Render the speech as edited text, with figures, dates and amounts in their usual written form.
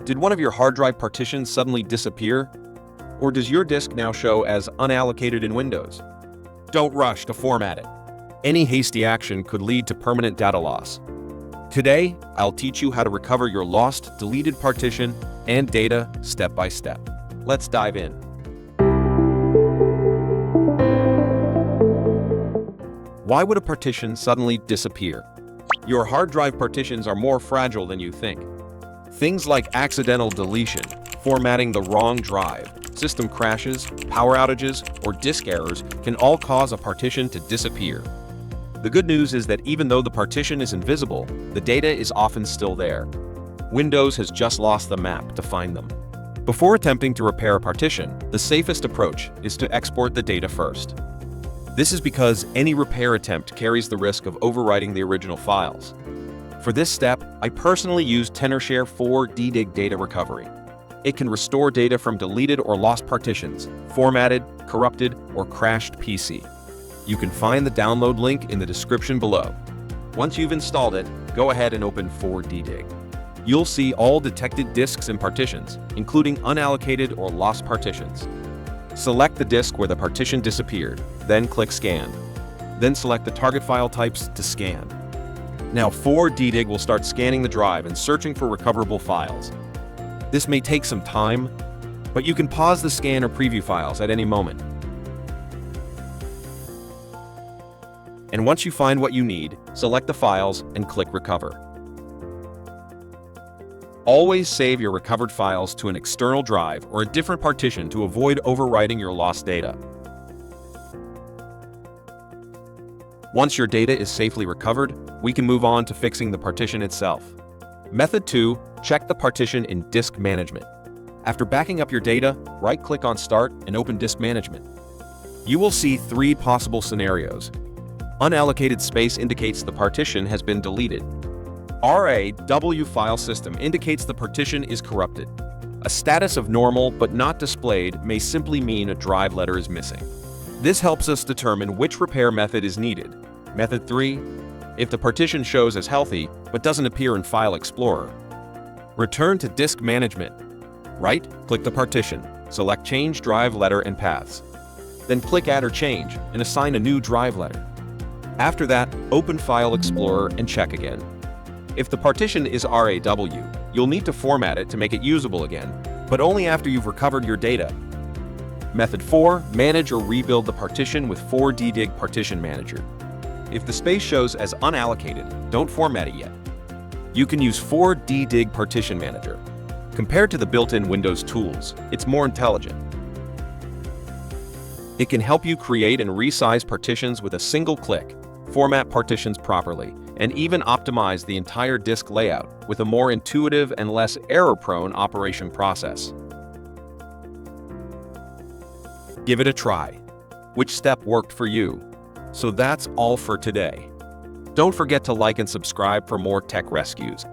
Did one of your hard drive partitions suddenly disappear? Or does your disk now show as unallocated in Windows? Don't rush to format it. Any hasty action could lead to permanent data loss. Today, I'll teach you how to recover your lost, deleted partition and data step by step. Let's dive in. Why would a partition suddenly disappear? Your hard drive partitions are more fragile than you think. Things like accidental deletion, formatting the wrong drive, system crashes, power outages, or disk errors can all cause a partition to disappear. The good news is that even though the partition is invisible, the data is often still there. Windows has just lost the map to find them. Before attempting to repair a partition, the safest approach is to export the data first. This is because any repair attempt carries the risk of overwriting the original files. For this step, I personally use Tenorshare 4 DDIG data recovery. It can restore data from deleted or lost partitions, formatted, corrupted, or crashed PC. You can find the download link in the description below. Once you've installed it, go ahead and open 4 DDIG. You'll see all detected disks and partitions, including unallocated or lost partitions. Select the disk where the partition disappeared, then click Scan. Then select the target file types to scan. Now 4 DDIG will start scanning the drive and searching for recoverable files. This may take some time, but you can pause the scan or preview files at any moment. And once you find what you need, select the files and click Recover. Always save your recovered files to an external drive or a different partition to avoid overwriting your lost data. Once your data is safely recovered, we can move on to fixing the partition itself. Method 2. Check the partition in Disk Management. After backing up your data, right-click on Start and open Disk Management. You will see 3 possible scenarios. Unallocated space indicates the partition has been deleted. RAW file system indicates the partition is corrupted. A status of normal but not displayed may simply mean a drive letter is missing. This helps us determine which repair method is needed. Method 3. If the partition shows as healthy but doesn't appear in File Explorer, return to Disk Management. Right-click the partition, select Change Drive Letter and Paths. Then click Add or Change and assign a new drive letter. After that, open File Explorer and check again. If the partition is RAW, you'll need to format it to make it usable again, but only after you've recovered your data. Method 4. Manage or rebuild the partition with 4 DDIG Partition Manager. If the space shows as unallocated, don't format it yet. You can use 4 DDIG Partition Manager. Compared to the built-in Windows tools, it's more intelligent. It can help you create and resize partitions with a single click, format partitions properly, and even optimize the entire disk layout with a more intuitive and less error-prone operation process. Give it a try. Which step worked for you? So that's all for today. Don't forget to like and subscribe for more tech rescues.